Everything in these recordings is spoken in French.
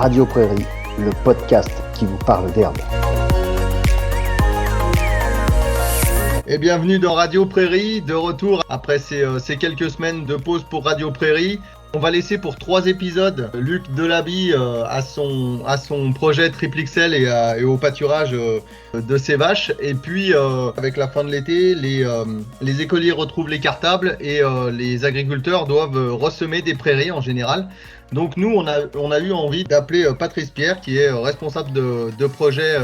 Radio Prairie, le podcast qui vous parle d'herbe. Et bienvenue dans Radio Prairie, de retour après ces quelques semaines de pause pour Radio Prairie. On va laisser pour 3 épisodes Luc Delaby à son projet Triple XL et au pâturage de ses vaches. Et puis avec la fin de l'été, les écoliers retrouvent les cartables et les agriculteurs doivent ressemer des prairies en général. Donc nous, on a eu envie d'appeler Patrice Pierre, qui est responsable de projet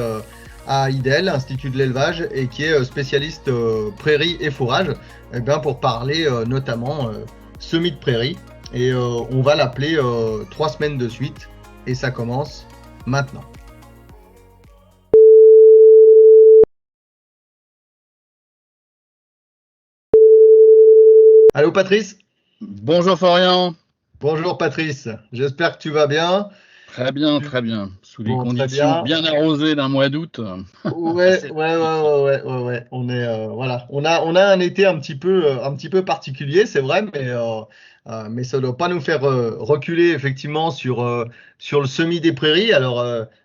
à IDEL, Institut de l'élevage, et qui est spécialiste prairie et fourrage, pour parler notamment semis de prairie. Et on va l'appeler 3 semaines de suite, et ça commence maintenant. Allô Patrice ? Bonjour Florian. Bonjour Patrice, j'espère que tu vas bien. Très bien, très bien. Sous des conditions bien arrosées d'un mois d'août. Ouais. On est voilà. On a un été un petit peu particulier, c'est vrai, mais ça doit pas nous faire reculer effectivement sur le semis des prairies. Alors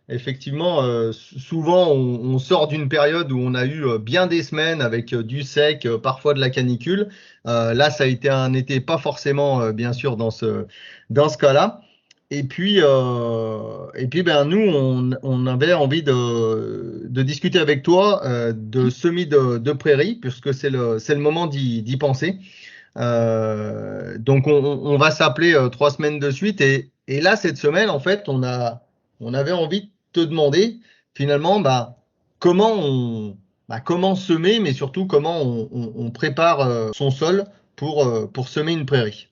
effectivement, souvent on sort d'une période où on a eu bien des semaines avec du sec, parfois de la canicule. Là, ça a été un été pas forcément bien sûr dans ce cas-là. Et puis nous, on avait envie de discuter avec toi de semis de prairies, puisque c'est le moment d'y penser. Donc on va s'appeler 3 semaines de suite. Et là, cette semaine, en fait, on avait envie de te demander finalement comment semer, mais surtout comment on prépare son sol pour semer une prairie.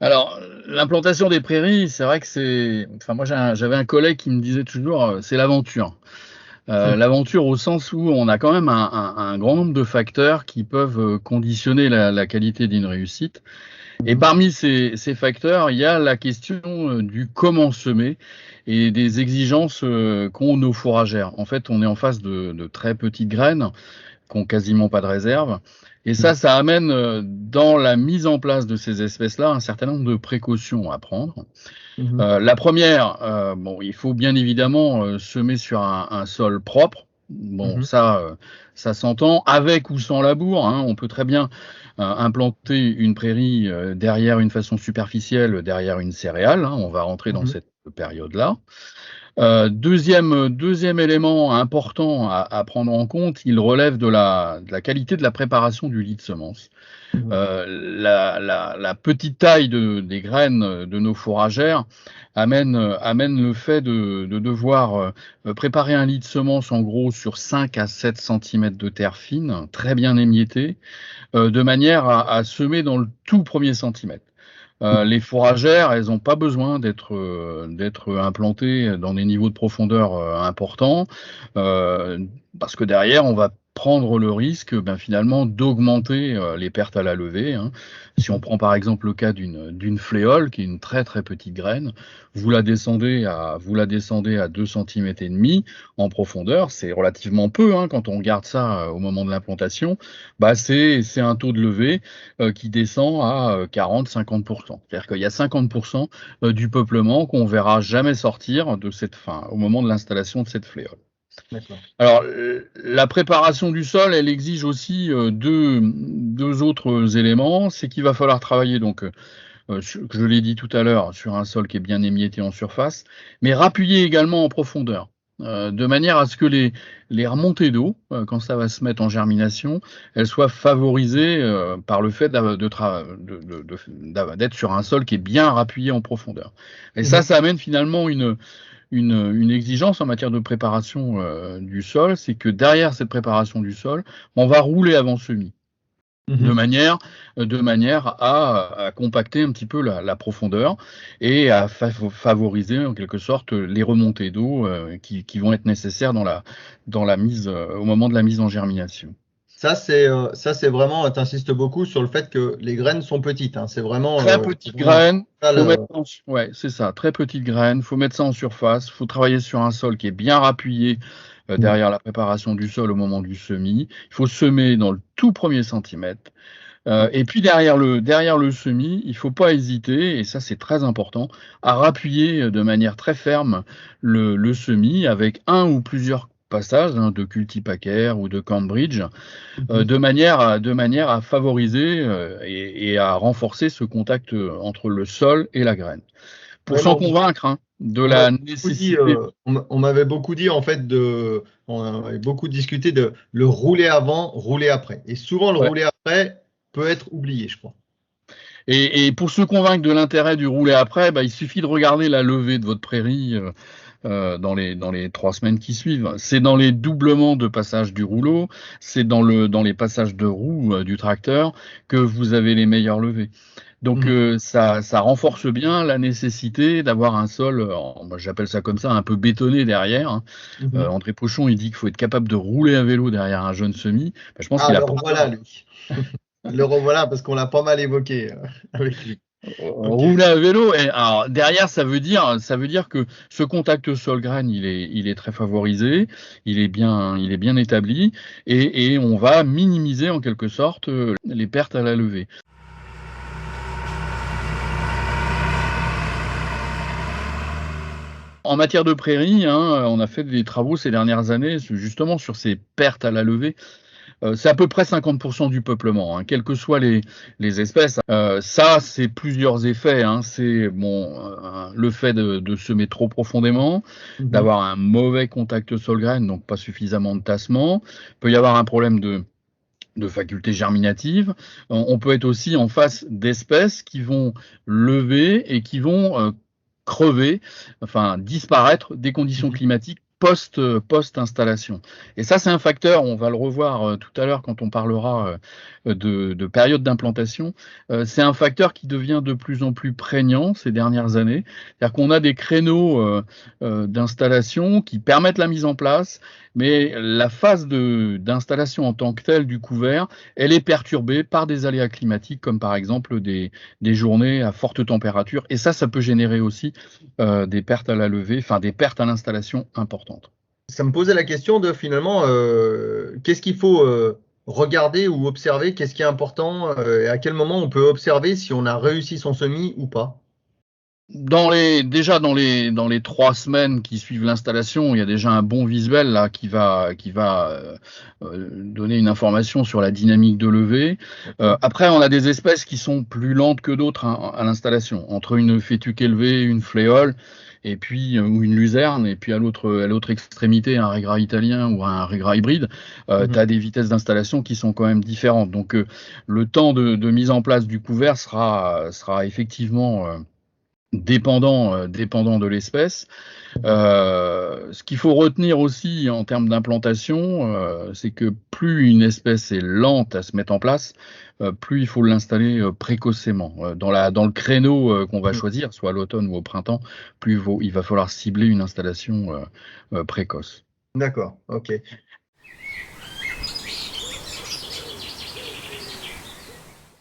Alors, l'implantation des prairies, c'est vrai que moi, j'avais un collègue qui me disait toujours, c'est l'aventure. L'aventure au sens où on a quand même un grand nombre de facteurs qui peuvent conditionner la qualité d'une réussite. Et parmi ces facteurs, il y a la question du comment semer et des exigences qu'ont nos fourragères. En fait, on est en face de très petites graines qui n'ont quasiment pas de réserve. Et ça amène dans la mise en place de ces espèces-là un certain nombre de précautions à prendre. La première, il faut bien évidemment semer sur un sol propre. Ça s'entend avec ou sans labour. On peut très bien implanter une prairie derrière une façon superficielle, derrière une céréale. On va rentrer dans cette période-là. Deuxième élément important à prendre en compte, il relève de la qualité de la préparation du lit de semence. La petite taille des graines de nos fourragères amène le fait de devoir préparer un lit de semence en gros sur 5 à 7 cm de terre fine, très bien émiettée, de manière à semer dans le tout premier centimètre. Les fourragères, elles n'ont pas besoin d'être implantées dans des niveaux de profondeur importants, parce que derrière, on va prendre le risque finalement d'augmenter les pertes à la levée. Si on prend par exemple le cas d'une fléole, qui est une très très petite graine, vous la descendez à 2,5 cm en profondeur, c'est relativement peu quand on regarde ça au moment de l'implantation. C'est un taux de levée qui descend à 40-50%. C'est-à-dire qu'il y a 50% du peuplement qu'on verra jamais sortir de cette fin au moment de l'installation de cette fléole. D'accord. Alors, la préparation du sol, elle exige aussi deux autres éléments. C'est qu'il va falloir travailler, je l'ai dit tout à l'heure, sur un sol qui est bien émietté en surface, mais rappuyer également en profondeur, de manière à ce que les remontées d'eau, quand ça va se mettre en germination, elles soient favorisées par le fait d'être sur un sol qui est bien rappuyé en profondeur. Et ça amène finalement une exigence en matière de préparation du sol, c'est que derrière cette préparation du sol, on va rouler avant semis, de manière à compacter un petit peu la profondeur et à favoriser en quelque sorte les remontées d'eau qui vont être nécessaires dans la mise au moment de la mise en germination. Ça, c'est vraiment, tu insistes beaucoup sur le fait que les graines sont petites. C'est vraiment. Très petites graines. C'est ça, très petites graines. Il faut mettre ça en surface. Il faut travailler sur un sol qui est bien rappuyé derrière la préparation du sol au moment du semis. Il faut semer dans le tout premier centimètre. Et puis derrière le semis, il ne faut pas hésiter, et ça c'est très important, à rappuyer de manière très ferme le semis avec un ou plusieurs passages de cultipacaire ou de Cambridge, de manière à favoriser et à renforcer ce contact entre le sol et la graine. Pour s'en convaincre de la nécessité. On m'avait beaucoup dit en fait on avait beaucoup discuté de le rouler avant, rouler après. Et souvent le rouler après peut être oublié, je crois. Et pour se convaincre de l'intérêt du rouler après, il suffit de regarder la levée de votre prairie dans les 3 semaines qui suivent. C'est dans les doublements de passage du rouleau, c'est dans les passages de roue du tracteur que vous avez les meilleures levées. Donc ça renforce bien la nécessité d'avoir un sol, j'appelle ça comme ça, un peu bétonné derrière. André Pochon, il dit qu'il faut être capable de rouler à vélo derrière un jeune semis. Je pense qu'il a pas. Voilà, lui. Le revoilà parce qu'on l'a pas mal évoqué avec lui. Rouler à vélo, et alors derrière ça veut dire que ce contact sol-graine il est très favorisé, il est bien établi, et on va minimiser en quelque sorte les pertes à la levée. En matière de prairie, on a fait des travaux ces dernières années justement sur ces pertes à la levée. C'est à peu près 50% du peuplement, quelles que soient les espèces. Ça, c'est plusieurs effets. C'est le fait de semer trop profondément, d'avoir un mauvais contact sol-graine, donc pas suffisamment de tassement. Il peut y avoir un problème de faculté germinative. On peut être aussi en face d'espèces qui vont lever et qui vont crever, disparaître des conditions climatiques post-installation. Et ça, c'est un facteur, on va le revoir tout à l'heure quand on parlera de période d'implantation, c'est un facteur qui devient de plus en plus prégnant ces dernières années. C'est-à-dire qu'on a des créneaux d'installation qui permettent la mise en place, mais la phase d'installation en tant que telle du couvert, elle est perturbée par des aléas climatiques, comme par exemple des journées à forte température. Et ça peut générer aussi des pertes à la levée, des pertes à l'installation importantes. Ça me posait la question de finalement, qu'est-ce qu'il faut regarder ou observer, qu'est-ce qui est important, et à quel moment on peut observer si on a réussi son semis ou pas? Dans les 3 semaines qui suivent l'installation, il y a déjà un bon visuel là qui va donner une information sur la dynamique de levée. Après, on a des espèces qui sont plus lentes que d'autres à l'installation. Entre une fétuque élevée, une fléole, et puis ou une luzerne, et puis à l'autre extrémité un régras italien ou un régras hybride, tu as des vitesses d'installation qui sont quand même différentes. Donc le temps de mise en place du couvert sera effectivement dépendant de l'espèce. Ce qu'il faut retenir aussi en termes d'implantation, c'est que plus une espèce est lente à se mettre en place, plus il faut l'installer précocement. Dans le créneau qu'on va choisir, soit à l'automne ou au printemps, plus il va falloir cibler une installation précoce. D'accord, ok.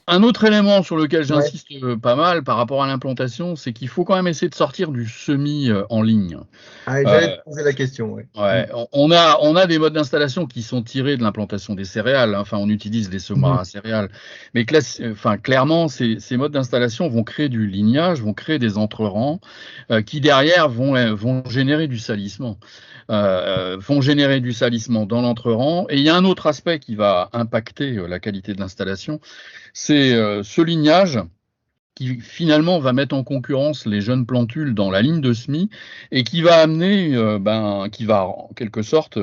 Un autre élément sur lequel j'insiste pas mal par rapport à l'implantation, c'est qu'il faut quand même essayer de sortir du semis en ligne. J'allais te poser la question. On a des modes d'installation qui sont tirés de l'implantation des céréales. On utilise des semoirs à céréales. Mais clairement, ces modes d'installation vont créer du lignage, vont créer des entrerangs qui derrière vont générer du salissement. Dans l'entrerang. Et il y a un autre aspect qui va impacter la qualité de l'installation, c'est ce lignage qui finalement va mettre en concurrence les jeunes plantules dans la ligne de semis et qui va amener, qui va en quelque sorte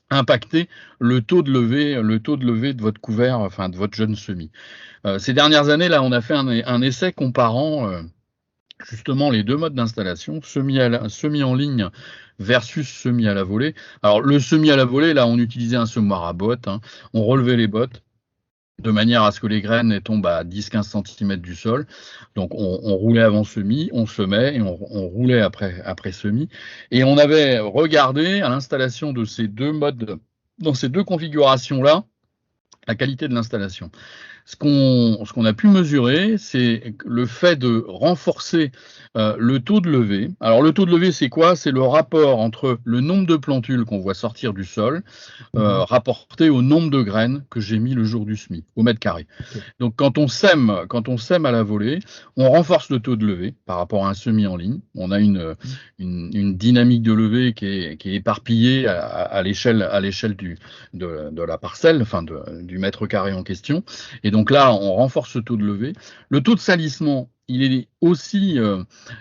impacter le taux de levée de votre couvert, de votre jeune semis. Ces dernières années, là, on a fait un essai comparant justement les deux modes d'installation, semis en ligne versus semis à la volée. Alors le semis à la volée, là, on utilisait un semoir à bottes, on relevait les bottes de manière à ce que les graines tombent à 10-15 cm du sol. Donc on roulait avant semis, on semait et on roulait après semis. Et on avait regardé à l'installation de ces deux modes, dans ces deux configurations-là, la qualité de l'installation. ce qu'on a pu mesurer, c'est le fait de renforcer le taux de levée. Alors le taux de levée, c'est quoi? C'est le rapport entre le nombre de plantules qu'on voit sortir du sol rapporté au nombre de graines que j'ai mis le jour du semis, au mètre carré. Ok. Donc quand on sème à la volée, on renforce le taux de levée par rapport à un semis en ligne. On a une dynamique de levée qui est éparpillée à l'échelle de la parcelle, enfin du mètre carré en question. Et donc là, on renforce le taux de levée. Le taux de salissement, il est aussi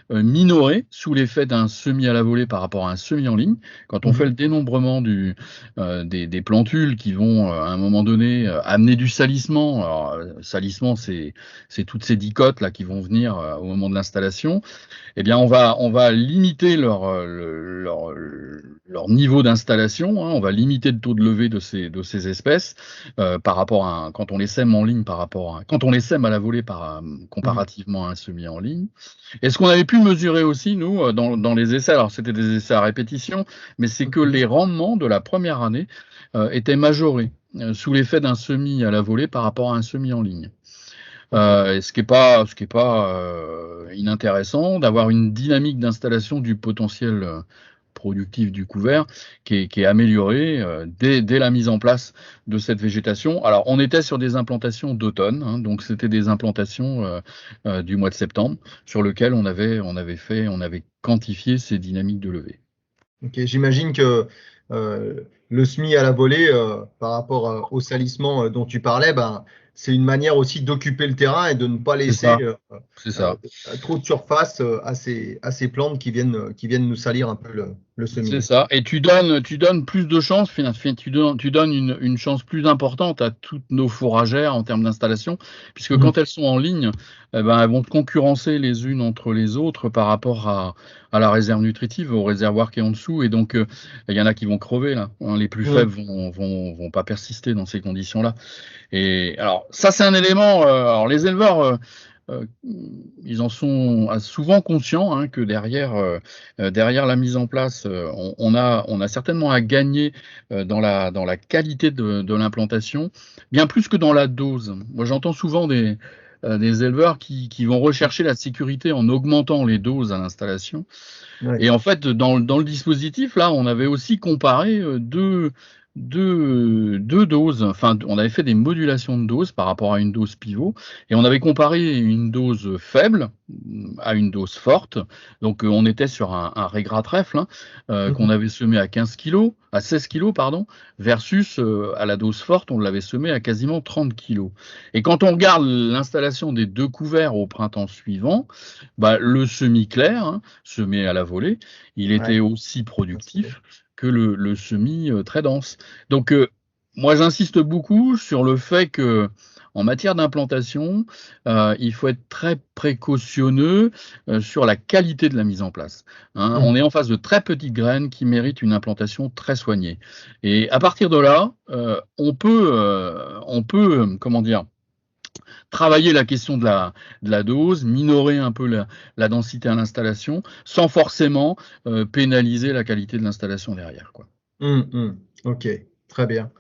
minoré sous l'effet d'un semis à la volée par rapport à un semis en ligne. Quand on fait le dénombrement des plantules qui vont à un moment donné amener du salissement, alors salissement c'est toutes ces dicotes là qui vont venir au moment de l'installation, eh bien on va limiter leur niveau d'installation, hein, on va limiter le taux de levée de ces espèces par rapport à quand on les sème en ligne quand on les sème à la volée comparativement à un semis en ligne. Et ce qu'on avait pu mesurer aussi, nous, dans les essais, alors c'était des essais à répétition, mais c'est que les rendements de la première année étaient majorés sous l'effet d'un semis à la volée par rapport à un semis en ligne. Ce qui est pas inintéressant d'avoir une dynamique d'installation du potentiel productif du couvert qui est améliorée dès la mise en place de cette végétation. Alors on était sur des implantations d'automne, hein, donc c'était des implantations du mois de septembre sur lesquelles on avait quantifié ces dynamiques de levée. Ok, j'imagine que le semis à la volée, par rapport au salissement dont tu parlais, c'est une manière aussi d'occuper le terrain et de ne pas laisser trop de surface à ces plantes qui viennent nous salir un peu le semis. C'est ça. Et tu donnes plus de chances, tu donnes une chance plus importante à toutes nos fourragères en termes d'installation, puisque quand elles sont en ligne, elles vont concurrencer les unes entre les autres par rapport à la réserve nutritive, au réservoir qui est en dessous. Et donc, il y en a qui vont crever là. Hein, les plus faibles vont pas persister dans ces conditions-là. Et alors, ça, c'est un élément. Alors, les éleveurs. Ils en sont souvent conscients hein, que derrière la mise en place, on a certainement à gagner dans la qualité de l'implantation, bien plus que dans la dose. Moi, j'entends souvent des éleveurs qui vont rechercher la sécurité en augmentant les doses à l'installation. Ouais. Et en fait, dans le dispositif, là, on avait aussi comparé deux doses, enfin on avait fait des modulations de doses par rapport à une dose pivot et on avait comparé une dose faible à une dose forte, donc on était sur un régrat trèfle qu'on avait semé à 16 kg versus à la dose forte on l'avait semé à quasiment 30 kg. Et quand on regarde l'installation des deux couverts au printemps suivant, le semis clair, semé à la volée, il était aussi productif que le semis très dense. Donc, moi, j'insiste beaucoup sur le fait que, en matière d'implantation, il faut être très précautionneux sur la qualité de la mise en place. On est en face de très petites graines qui méritent une implantation très soignée. Et à partir de là, on peut, comment dire, travailler la question de la dose, minorer un peu la densité à l'installation, sans forcément pénaliser la qualité de l'installation derrière, quoi. Ok, très bien.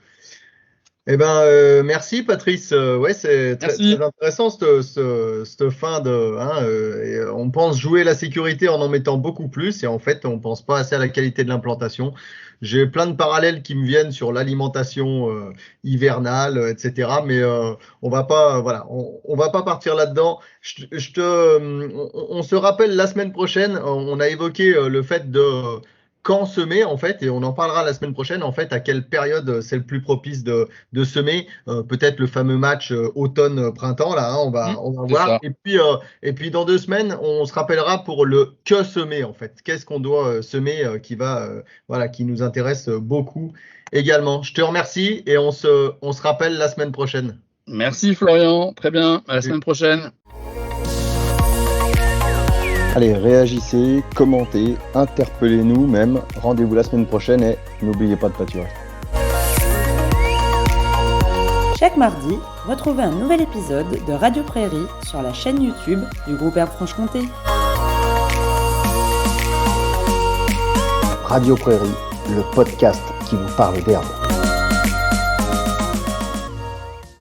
Eh ben, merci Patrice. C'est très intéressant cette fin de. On pense jouer la sécurité en mettant beaucoup plus, et en fait, on pense pas assez à la qualité de l'implantation. J'ai plein de parallèles qui me viennent sur l'alimentation hivernale, etc. Mais on va pas partir là-dedans. On se rappelle la semaine prochaine. On a évoqué le fait de quand semer en fait, et on en parlera la semaine prochaine en fait, à quelle période c'est le plus propice de semer, peut-être le fameux match automne-printemps là, on va voir. Et puis dans 2 semaines, on se rappellera pour le que semer en fait, qu'est-ce qu'on doit semer qui nous intéresse beaucoup également. Je te remercie et on se rappelle la semaine prochaine. Merci Florian, très bien, à la semaine prochaine. Allez, réagissez, commentez, interpellez-nous même. Rendez-vous la semaine prochaine et n'oubliez pas de pâturer. Chaque mardi, retrouvez un nouvel épisode de Radio Prairie sur la chaîne YouTube du groupe Herbes Franche-Comté. Radio Prairie, le podcast qui vous parle d'herbes.